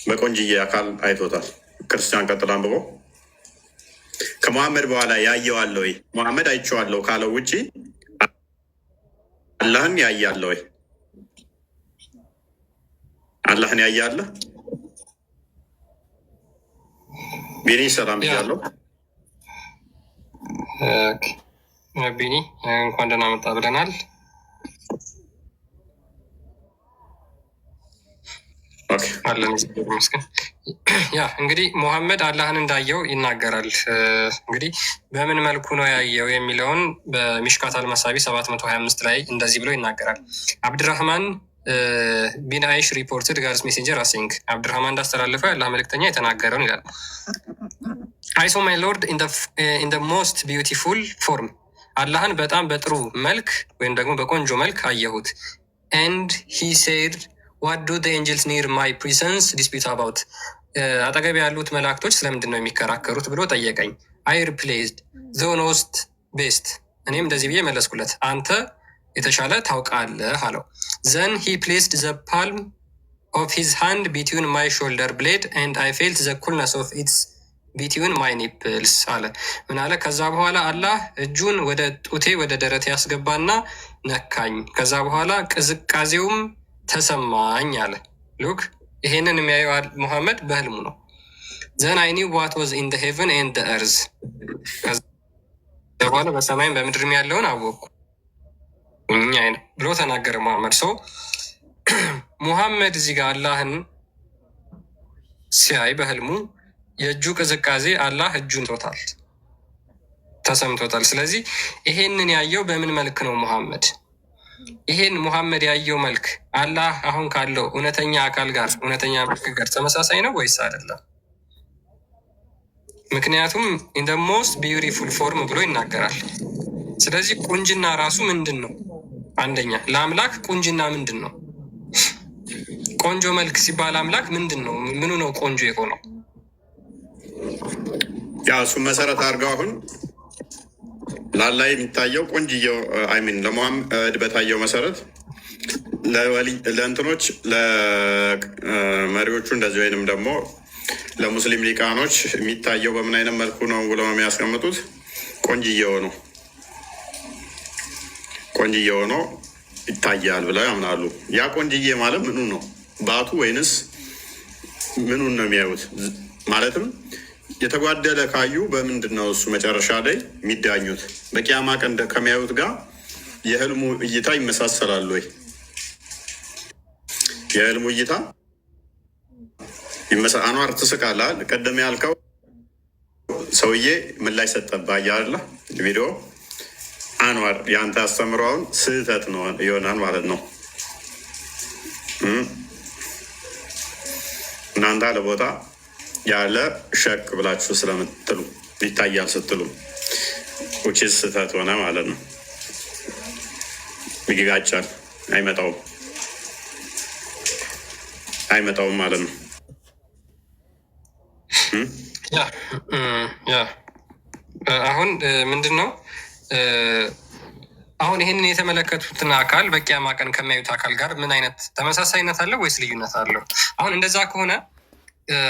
በቆንጅዬ አካል አይቶታል። ክርስቲያን ቀጥል አንብቦ ከሙሐመድ በኋላ ያየዋለ ወይ? ሙሐመድ አይቼዋለሁ ካለው ውጭ አላህን ያያለ ወይ? አላህን ያያለ? ቢኒ ሰላም ብያለሁ። ቢኒ እንኳን ደህና መጣ ብለናል። አለን ይመስገን። ያ እንግዲህ ሙሐመድ አላህን እንዳየው ይናገራል። እንግዲህ በምን መልኩ ነው ያየው የሚለውን በሚሽካት አልመሳቢ 725 ላይ እንደዚህ ብሎ ይናገራል። አብድራህማን ቢን አይሽ ሪፖርትድ ጋርስ ሜሴንጀር አሲንግ አብድራህማን እንዳስተላለፈው የአላህ መልእክተኛ የተናገረውን ይላል። አይሶ ማይ ሎርድ ኢን ሞስት ቢዩቲፉል ፎርም አላህን በጣም በጥሩ መልክ ወይም ደግሞ በቆንጆ መልክ አየሁት። ኤንድ ሂ ሴድ ዋት ዱ ኤንጀልስ ኒር ማይ ፕሪሰንስ ዲስፒት አባውት አጠገብ ያሉት መላእክቶች ስለምንድን ነው የሚከራከሩት ብሎ ጠየቀኝ። አይ ሪፕሌስድ ዘ ኖስት ቤስት እኔም እንደዚህ ብዬ መለስኩለት አንተ የተሻለ ታውቃለህ አለው። ዘን ሂ ፕሌስድ ዘ ፓልም ኦፍ ሂዝ ሃንድ ቢትዊን ማይ ሾልደር ብሌድ ኤንድ አይ ፌልት ዘ ኩልነስ ኦፍ ኢትስ ቢትዊን ማይ ኒፕልስ አለ። ምን አለ? ከዛ በኋላ አላህ እጁን ወደ ጡቴ ወደ ደረቴ ያስገባና ነካኝ። ከዛ በኋላ ቅዝቃዜውም ተሰማኝ አለ። ሉክ ይሄንን የሚያየው ሙሐመድ በህልሙ ነው። ዘን አይ ኒው ዋት ዋዝ ኢን ሄቨን ኤንድ እርዝ ከዛ በኋላ በሰማይም በምድርም ያለውን አወቅኩ ብሎ ተናገረ ሙሐመድ። ሰው ሙሐመድ እዚህ ጋር አላህን ሲያይ በህልሙ የእጁ ቅዝቃዜ አላህ እጁን ተሰምቶታል። ስለዚህ ይሄንን ያየው በምን መልክ ነው ሙሐመድ? ይሄን ሙሐመድ ያየው መልክ አላህ አሁን ካለው እውነተኛ አካል ጋር እውነተኛ መልክ ጋር ተመሳሳይ ነው ወይስ አይደለም? ምክንያቱም ኢን ደ ሞስት ቢዩቲፉል ፎርም ብሎ ይናገራል። ስለዚህ ቁንጅና ራሱ ምንድን ነው? አንደኛ ለአምላክ ቁንጅና ምንድን ነው? ቆንጆ መልክ ሲባል አምላክ ምንድን ነው? ምኑ ነው ቆንጆ የሆነው? ያ እሱ መሰረት አድርገው አሁን ላላ የሚታየው ቆንጅየው አይሚን ለሙሐመድ በታየው መሰረት ለእንትኖች ለመሪዎቹ እንደዚህ ወይንም ደግሞ ለሙስሊም ሊቃኖች የሚታየው በምን አይነት መልኩ ነው ብለው የሚያስቀምጡት ቆንጅየው ነው። ቆንጅየው ነው ይታያል ብለው ያምናሉ። ያ ቆንጅዬ ማለት ምኑ ነው? ባቱ ወይንስ ምኑን ነው የሚያዩት? ማለትም የተጓደለ ካዩ በምንድን ነው እሱ መጨረሻ ላይ የሚዳኙት? በቂያማ ቀን ከሚያዩት ጋር የህልሙ እይታ ይመሳሰላሉ ወይ? የህልሙ እይታ አኗር ትስቃለህ። ቀደም ያልከው ሰውዬ ምን ላይ ሰጠብህ አለ ቪዲዮ። አንዋር የአንተ አስተምሮውን ስህተት ነው ይሆናል ማለት ነው። እናንተ አለ ቦታ ያለ ሸክ ብላችሁ ስለምትሉ ይታያል ስትሉ ውጭ ስህተት ሆነ ማለት ነው። ይጋጫል። አይመጣውም ማለት ነው። አሁን ምንድን ነው አሁን ይህንን የተመለከቱትን አካል በቂያማ ቀን ከሚያዩት አካል ጋር ምን አይነት ተመሳሳይነት አለው ወይስ ልዩነት አለው? አሁን እንደዛ ከሆነ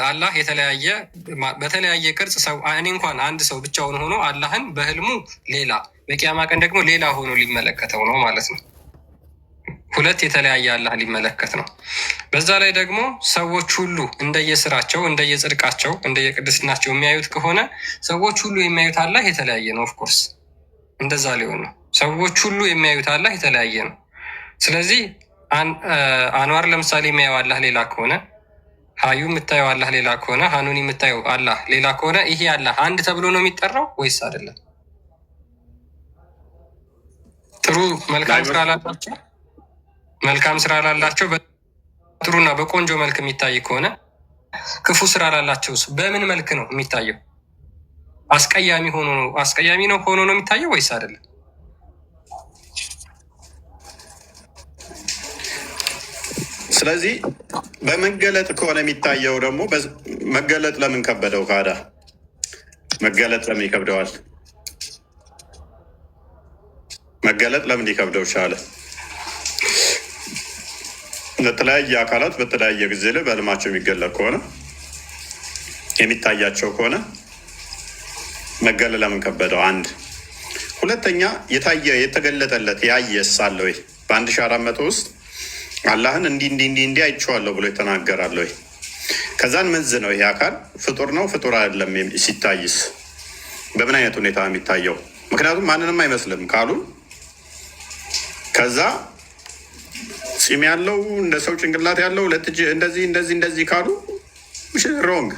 አላህ በተለያየ ቅርጽ ሰው እኔ እንኳን አንድ ሰው ብቻውን ሆኖ አላህን በህልሙ ሌላ በቂያማ ቀን ደግሞ ሌላ ሆኖ ሊመለከተው ነው ማለት ነው። ሁለት የተለያየ አላህ ሊመለከት ነው። በዛ ላይ ደግሞ ሰዎች ሁሉ እንደየስራቸው፣ እንደየጽድቃቸው፣ እንደየቅድስናቸው የሚያዩት ከሆነ ሰዎች ሁሉ የሚያዩት አላህ የተለያየ ነው። ኦፍኮርስ እንደዛ ሊሆን ነው። ሰዎች ሁሉ የሚያዩት አላህ የተለያየ ነው። ስለዚህ አንዋር ለምሳሌ የሚያየው አላህ ሌላ ከሆነ፣ ሀዩ የምታየው አላህ ሌላ ከሆነ፣ ሀኑኒ የምታየው አላህ ሌላ ከሆነ ይሄ አላህ አንድ ተብሎ ነው የሚጠራው ወይስ አይደለም? ጥሩ መልካም ስራ ላላቸው በጥሩና በቆንጆ መልክ የሚታይ ከሆነ ክፉ ስራ ላላቸው በምን መልክ ነው የሚታየው? አስቀያሚ ነው ሆኖ ነው የሚታየው ወይስ አይደለም? ስለዚህ በመገለጥ ከሆነ የሚታየው ደግሞ መገለጥ ለምን ከበደው? ካዳ መገለጥ ለምን ይከብደዋል? መገለጥ ለምን ሊከብደው ቻለ? ለተለያየ አካላት በተለያየ ጊዜ ላይ በህልማቸው የሚገለጥ ከሆነ የሚታያቸው ከሆነ መገለጥ ለምን ከበደው? አንድ ሁለተኛ የተገለጠለት ያየስ አለ ወይ? በ1400 ውስጥ አላህን እንዲህ አይቼዋለሁ ብሎ የተናገራለ ወይ? ከዛን መንዝ ነው ይሄ አካል ፍጡር ነው ፍጡር አይደለም ሲታይስ በምን አይነት ሁኔታ የሚታየው? ምክንያቱም ማንንም አይመስልም ካሉ ከዛ ፂም ያለው እንደ ሰው ጭንቅላት ያለው እንደዚህ ካሉ ሮንግ።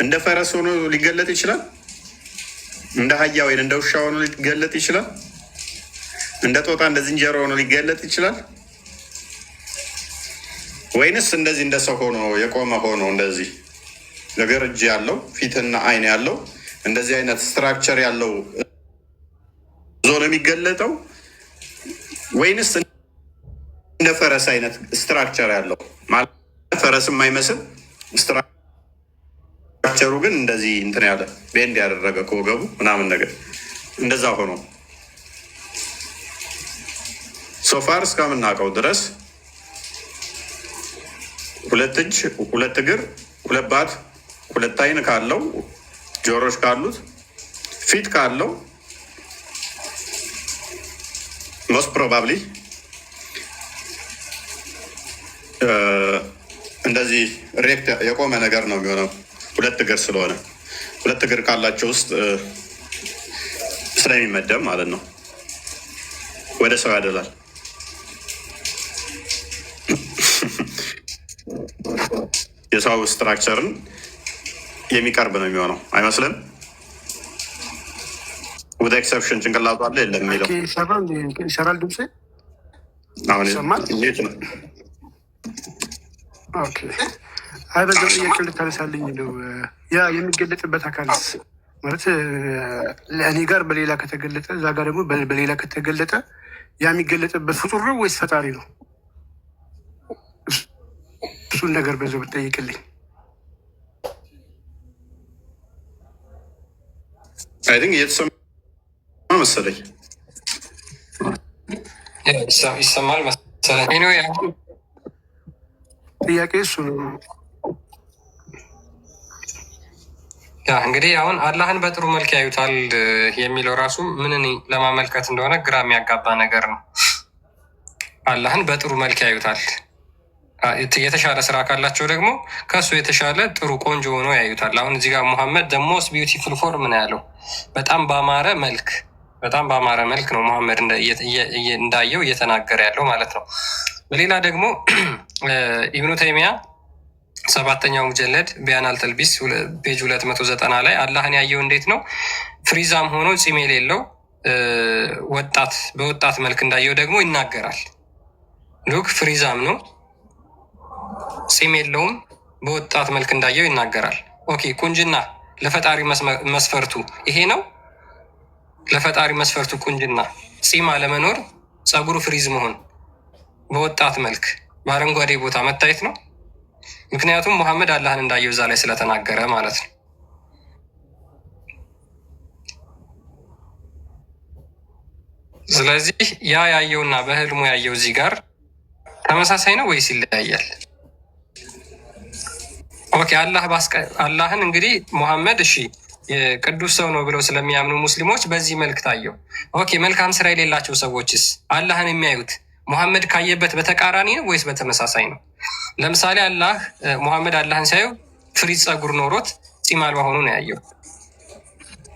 እንደ ፈረስ ሆኖ ሊገለጥ ይችላል። እንደ አህያ ወይ እንደ ውሻ ሆኖ ሊገለጥ ይችላል። እንደ ጦጣ እንደ ዝንጀሮ ሆኖ ሊገለጥ ይችላል። ወይንስ እንደዚህ እንደ ሰው ሆኖ የቆመ ሆኖ እንደዚህ ነገር እጅ ያለው ፊትና አይን ያለው እንደዚህ አይነት ስትራክቸር ያለው ዞ ነው የሚገለጠው? ወይንስ እንደ ፈረስ አይነት ስትራክቸር ያለው ማለት ፈረስ የማይመስል ስትራክቸሩ ግን እንደዚህ እንትን ያለ ቤንድ ያደረገ ከወገቡ ምናምን ነገር እንደዛ ሆኖ ሶፋር እስከምናውቀው ድረስ 2 እጅ 2 እግር 2 ባት 2 አይን ካለው ጆሮች ካሉት ፊት ካለው ሞስት ፕሮባብሊ እንደዚህ ሬክት የቆመ ነገር ነው የሚሆነው። 2 እግር ስለሆነ 2 እግር ካላቸው ውስጥ ስለሚመደብ ማለት ነው ወደ ሰው ያደላል። የሰው ስትራክቸርን የሚቀርብ ነው የሚሆነው አይመስልም? ወደ ኤክሰፕሽን ጭንቅላቱ አለ የለም የሚለው ይሰራል። ድምፅ አሁን እንዴት ነው? አይ በዛ ጥያቄ ልታነሳልኝ ነው። ያ የሚገለጥበት አካልስ ማለት ለእኔ ጋር በሌላ ከተገለጠ እዛ ጋር ደግሞ በሌላ ከተገለጠ ያ የሚገለጥበት ፍጡር ነው ወይስ ፈጣሪ ነው? እሱን ነገር በዛው ብትጠይቅልኝ። አይ ቲንክ እየተሰማ መሰለኝ። ይሰማል መሰለኝ። ጥያቄ እሱ ነው። እንግዲህ አሁን አላህን በጥሩ መልክ ያዩታል የሚለው ራሱ ምንን ለማመልከት እንደሆነ ግራ የሚያጋባ ነገር ነው። አላህን በጥሩ መልክ ያዩታል። የተሻለ ስራ ካላቸው ደግሞ ከሱ የተሻለ ጥሩ ቆንጆ ሆኖ ያዩታል። አሁን እዚህ ጋር ሙሐመድ ደ ሞስት ቢዩቲፉል ፎርም ነው ያለው። በጣም ባማረ መልክ ነው ሙሐመድ እንዳየው እየተናገረ ያለው ማለት ነው። በሌላ ደግሞ ኢብኑ ተይሚያ 7ኛው ሙጀለድ ቢያን አልተልቢስ ፔጅ 290 ላይ አላህን ያየው እንዴት ነው? ፍሪዛም ሆኖ ፂም የሌለው በወጣት መልክ እንዳየው ደግሞ ይናገራል። ሉክ ፍሪዛም ነው፣ ፂም የለውም፣ በወጣት መልክ እንዳየው ይናገራል። ኦኬ ቁንጅና ለፈጣሪ መስፈርቱ ይሄ ነው። ለፈጣሪ መስፈርቱ ቁንጅና ፂም አለመኖር፣ ፀጉሩ ፍሪዝ መሆን፣ በወጣት መልክ በአረንጓዴ ቦታ መታየት ነው። ምክንያቱም ሙሐመድ አላህን እንዳየው እዛ ላይ ስለተናገረ ማለት ነው። ስለዚህ ያ ያየውና በህልሙ ያየው እዚህ ጋር ተመሳሳይ ነው ወይስ ይለያያል? ኦኬ አላህን እንግዲህ ሙሐመድ እሺ የቅዱስ ሰው ነው ብለው ስለሚያምኑ ሙስሊሞች በዚህ መልክ ታየው። ኦኬ መልካም ስራ የሌላቸው ሰዎችስ አላህን የሚያዩት ሙሐመድ ካየበት በተቃራኒ ነው ወይስ በተመሳሳይ ነው? ለምሳሌ ሙሐመድ አላህን ሲያየው ፍሪዝ ፀጉር ኖሮት ፂም አልባ ሆኖ ነው ያየው።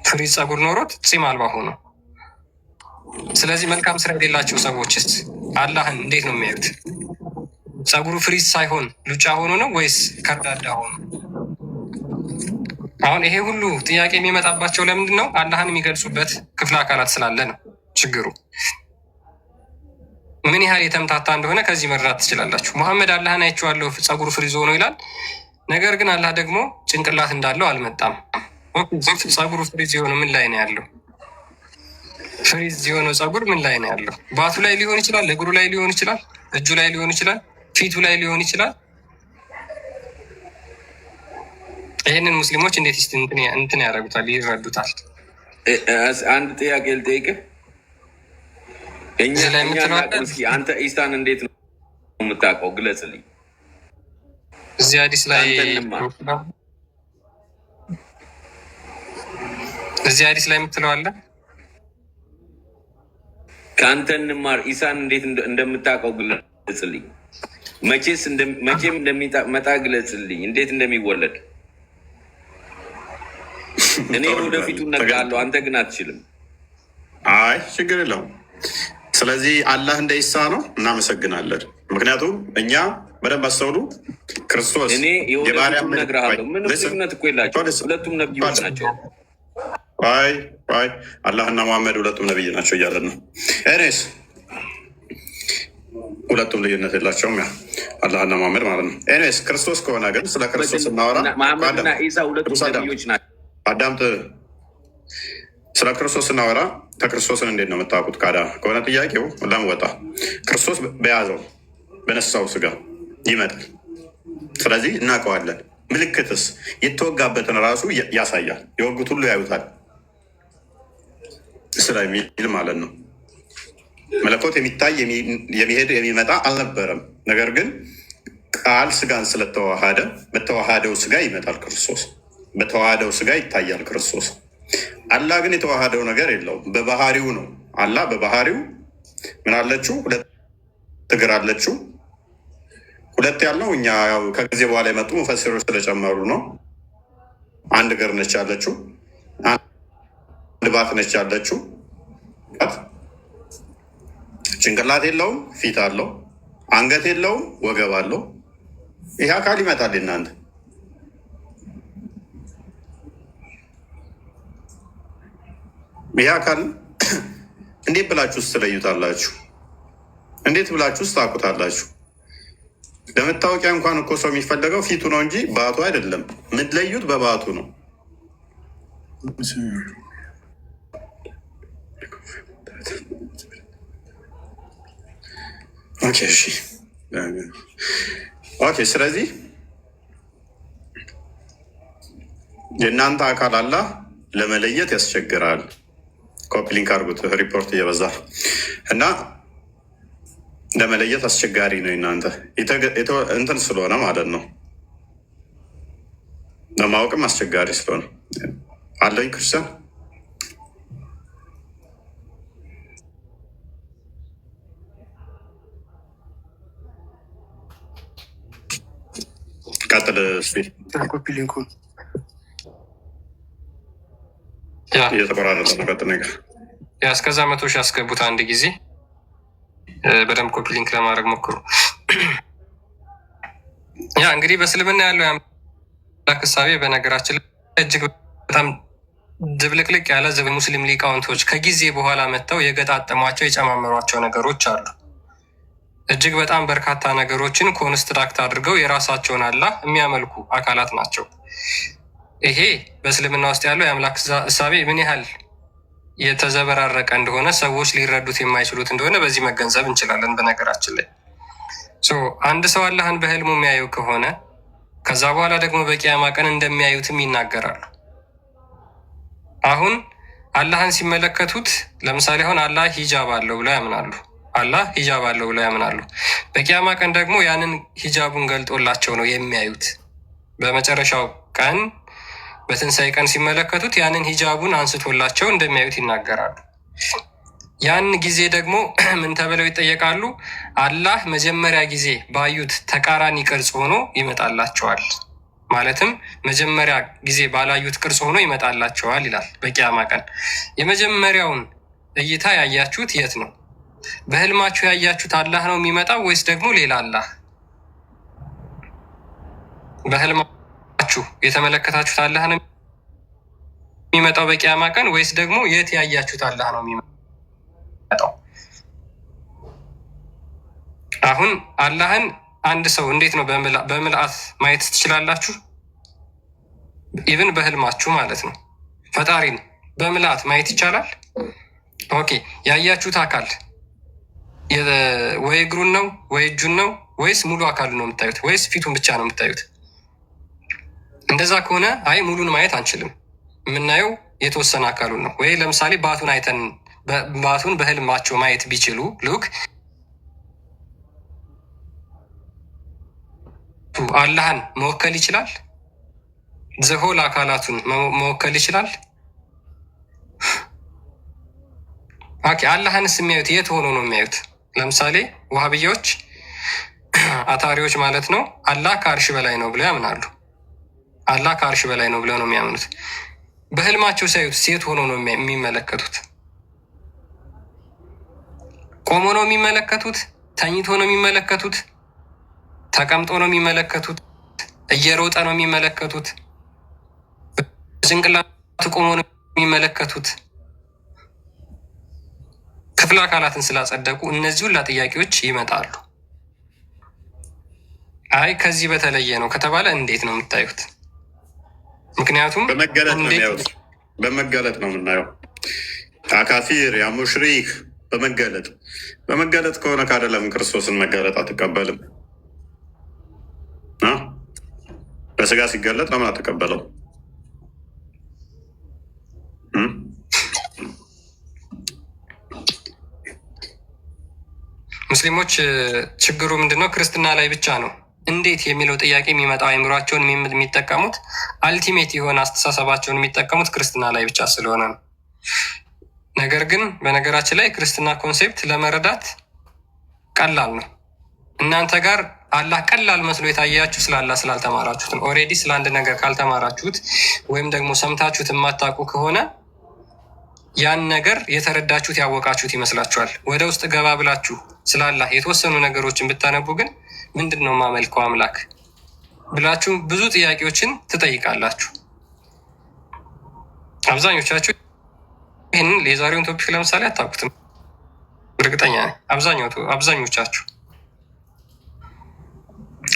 ፍሪዝ ፀጉር ኖሮት ፂም አልባ ሆኖ። ስለዚህ መልካም ስራ የሌላቸው ሰዎችስ አላህን እንዴት ነው የሚያዩት? ፀጉሩ ፍሪዝ ሳይሆን ሉጫ ሆኖ ነው ወይስ ከርዳዳ ሆኖ? አሁን ይሄ ሁሉ ጥያቄ የሚመጣባቸው ለምንድን ነው? አላህን የሚገልጹበት ክፍለ አካላት ስላለ ነው ችግሩ። ምን ያህል የተምታታ እንደሆነ ከዚህ መረዳት ትችላላችሁ። ሙሐመድ አላህን አይቼዋለሁ ፀጉሩ ፍሪዝ ሆኖ ይላል። ነገር ግን አላህ ደግሞ ጭንቅላት እንዳለው አልመጣም። ፀጉሩ ፍሪዝ የሆነው ምን ላይ ነው ያለው? ፍሪዝ የሆነው ፀጉር ምን ላይ ነው ያለው? ባቱ ላይ ሊሆን ይችላል፣ እግሩ ላይ ሊሆን ይችላል፣ እጁ ላይ ሊሆን ይችላል፣ ፊቱ ላይ ሊሆን ይችላል። ይህንን ሙስሊሞች እንዴት እንትን ያደርጉታል? ይረዱታል? አንድ ጥያቄ ልጠይቅህ። አንተ ኢሳን እንዴት ነው የምታውቀው? ግለጽልኝ። እዚህ ሀዲስ ላይ የምትለው አለ። ከአንተ እንማር። ኢሳን እንዴት እንደምታውቀው ግለጽልኝ። መቼም እንደሚመጣ ግለጽልኝ። እንዴት እንደሚወለድ እኔ ወደፊቱ እነግርሃለሁ፣ አንተ ግን አትችልም። አይ ችግር የለውም። ስለዚህ አላህ እንደ ኢሳ ነው። እናመሰግናለን። ምክንያቱም እኛ በደንብ አስተውሉ። ክርስቶስ እኔ የወደፊቱ እነግርሃለሁ። ምንም ልዩነት እኮ የላቸው፣ ሁለቱም ነቢዮች ናቸው። አላህና መሐመድ ሁለቱም ነቢይ ናቸው እያለን ነው። እኔስ ሁለቱም ልዩነት የላቸውም። ያ አላህና መሐመድ ማለት ነው። ኤኒዌይስ ክርስቶስ ከሆነ ግን ስለ ክርስቶስ እናወራ። መሐመድና ኢሳ ሁለቱም ነቢዮች ናቸው። አዳምጥ። ስለ ክርስቶስ ስናወራ ከክርስቶስን እንዴት ነው የምታውቁት? ከሆነ ጥያቄው ለምወጣ ክርስቶስ በያዘው በነሳው ስጋ ይመጣል። ስለዚህ እናውቀዋለን። ምልክትስ የተወጋበትን ራሱ ያሳያል። የወጉት ሁሉ ያዩታል ስለሚል ማለት ነው። መለኮት የሚታይ የሚሄድ የሚመጣ አልነበረም። ነገር ግን ቃል ስጋን ስለተዋሃደ በተዋሃደው ስጋ ይመጣል ክርስቶስ። በተዋሃደው ስጋ ይታያል ክርስቶስ። አላህ ግን የተዋሃደው ነገር የለውም። በባህሪው ነው። አላህ በባህሪው ምን አለችው? ሁለት እግር አለችው። ሁለት ያልነው እኛ ያው ከጊዜ በኋላ የመጡ ሙፈሲሮች ስለጨመሩ ነው። አንድ እግር ነች ያለችው፣ አንድ ባት ነች ያለችው። ጭንቅላት የለውም፣ ፊት አለው። አንገት የለውም፣ ወገብ አለው። ይህ አካል ይመጣል እናንተ ይህ አካል እንዴት ብላችሁ ውስጥ ትለዩታላችሁ? እንዴት ብላችሁ ውስጥ ታውቁታላችሁ? ለመታወቂያ እንኳን እኮ ሰው የሚፈለገው ፊቱ ነው እንጂ ባቱ አይደለም። የምትለዩት በባቱ ነው። ኦኬ እሺ፣ ኦኬ። ስለዚህ የእናንተ አካል አላህ ለመለየት ያስቸግራል። ኮፕሊንክ አድርጉት፣ ሪፖርት እየበዛ እና ለመለየት አስቸጋሪ ነው። እናንተ እንትን ስለሆነ ማለት ነው፣ ለማወቅም አስቸጋሪ ስለሆነ አለኝ ክርስቲያን ቀጥል ኮፒ ሊንኩን እየተቆራረጠ ነው። ቀጥል ነገር እስከዛ 100 ሺህ ያስገቡት አንድ ጊዜ በደንብ ኮፒ ሊንክ ለማድረግ ሞክሩ። ያ እንግዲህ በእስልምና ያለው የአምላክ እሳቤ በነገራችን ላይ እጅግ በጣም ድብልቅልቅ ያለ ሙስሊም ሊቃውንቶች ከጊዜ በኋላ መጥተው የገጣጠሟቸው የጨማመሯቸው ነገሮች አሉ። እጅግ በጣም በርካታ ነገሮችን ኮንስትራክት አድርገው የራሳቸውን አላህ የሚያመልኩ አካላት ናቸው። ይሄ በእስልምና ውስጥ ያለው የአምላክ እሳቤ ምን ያህል የተዘበራረቀ እንደሆነ ሰዎች ሊረዱት የማይችሉት እንደሆነ በዚህ መገንዘብ እንችላለን። በነገራችን ላይ አንድ ሰው አላህን በህልሙ የሚያየው ከሆነ ከዛ በኋላ ደግሞ በቂያማ ቀን እንደሚያዩትም ይናገራሉ። አሁን አላህን ሲመለከቱት ለምሳሌ አሁን አላህ ሂጃብ አለው ብለው ያምናሉ። አላህ ሂጃብ አለው ብለው ያምናሉ። በቂያማ ቀን ደግሞ ያንን ሂጃቡን ገልጦላቸው ነው የሚያዩት። በመጨረሻው ቀን በትንሣኤ ቀን ሲመለከቱት ያንን ሂጃቡን አንስቶላቸው እንደሚያዩት ይናገራሉ። ያን ጊዜ ደግሞ ምን ተብለው ይጠየቃሉ? አላህ መጀመሪያ ጊዜ ባዩት ተቃራኒ ቅርጽ ሆኖ ይመጣላቸዋል። ማለትም መጀመሪያ ጊዜ ባላዩት ቅርጽ ሆኖ ይመጣላቸዋል ይላል። በቂያማ ቀን የመጀመሪያውን እይታ ያያችሁት የት ነው? በህልማችሁ ያያችሁት አላህ ነው የሚመጣው ወይስ ደግሞ ሌላ አላህ? በህልማችሁ የተመለከታችሁት አላህ ነው የሚመጣው በቂያማ ቀን ወይስ ደግሞ የት ያያችሁት አላህ ነው የሚመጣው? አሁን አላህን አንድ ሰው እንዴት ነው በምልአት ማየት ትችላላችሁ? ኢቭን በህልማችሁ ማለት ነው። ፈጣሪን በምልአት ማየት ይቻላል? ኦኬ። ያያችሁት አካል ወይ እግሩን ነው ወይ እጁን ነው ወይስ ሙሉ አካሉ ነው የምታዩት ወይስ ፊቱን ብቻ ነው የምታዩት? እንደዛ ከሆነ አይ ሙሉን ማየት አንችልም፣ የምናየው የተወሰነ አካሉን ነው። ወይ ለምሳሌ ባቱን አይተን ባቱን በህልማቸው ማየት ቢችሉ ሉክ አላህን መወከል ይችላል? ዘሆል አካላቱን መወከል ይችላል? ኦኬ። አላህንስ የሚያዩት የት ሆኖ ነው የሚያዩት? ለምሳሌ ዋሃብያዎች አታሪዎች ማለት ነው አላህ ከአርሽ በላይ ነው ብለው ያምናሉ። አላህ ከአርሽ በላይ ነው ብለው ነው የሚያምኑት። በህልማቸው ሲያዩት ሴት ሆኖ ነው የሚመለከቱት? ቆሞ ነው የሚመለከቱት? ተኝቶ ነው የሚመለከቱት? ተቀምጦ ነው የሚመለከቱት? እየሮጠ ነው የሚመለከቱት? ጭንቅላቱ ቆሞ ነው የሚመለከቱት? ክፍለ አካላትን ስላጸደቁ እነዚህ ሁላ ጥያቄዎች ይመጣሉ። አይ ከዚህ በተለየ ነው ከተባለ እንዴት ነው የምታዩት? ምክንያቱም በመገለጥ ነው የሚያዩት። በመገለጥ ነው የምናየው። አካፊር ያ ሙሽሪክ በመገለጥ ከሆነ ካደለም ክርስቶስን መገለጥ አትቀበልም። በስጋ ሲገለጥ ለምን አትቀበለው? ሙስሊሞች ችግሩ ምንድነው? ክርስትና ላይ ብቻ ነው እንዴት የሚለው ጥያቄ የሚመጣው አይምሯቸውን የሚጠቀሙት አልቲሜት የሆነ አስተሳሰባቸውን የሚጠቀሙት ክርስትና ላይ ብቻ ስለሆነ ነው። ነገር ግን በነገራችን ላይ ክርስትና ኮንሴፕት ለመረዳት ቀላል ነው። እናንተ ጋር አላህ ቀላል መስሎ የታያችሁ ስላልተማራችሁት ነው። ኦልሬዲ ስለ አንድ ነገር ካልተማራችሁት ወይም ደግሞ ሰምታችሁት የማታውቁ ከሆነ ያን ነገር የተረዳችሁት ያወቃችሁት ይመስላችኋል። ወደ ውስጥ ገባ ብላችሁ ስለ አላህ የተወሰኑ ነገሮችን ብታነቡ ግን ምንድን ነው የማመልከው አምላክ ብላችሁ ብዙ ጥያቄዎችን ትጠይቃላችሁ። አብዛኞቻችሁ ይህንን የዛሬውን ቶፒክ ለምሳሌ አታውቁትም፣ እርግጠኛ ነኝ። አብዛኞቻችሁ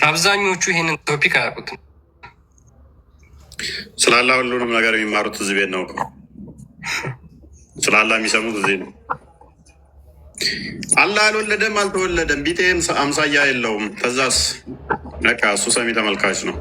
አብዛኞቹ ይህንን ቶፒክ አያውቁትም። ስላላ ሁሉንም ነገር የሚማሩት እዚህ ቤት ነው። ስላላ የሚሰሙት እዚህ ነው። አላህ አልወለደም አልተወለደም፣ ቢጤም አምሳያ የለውም። ከዛስ በቃ እሱ ሰሚ ተመልካች ነው።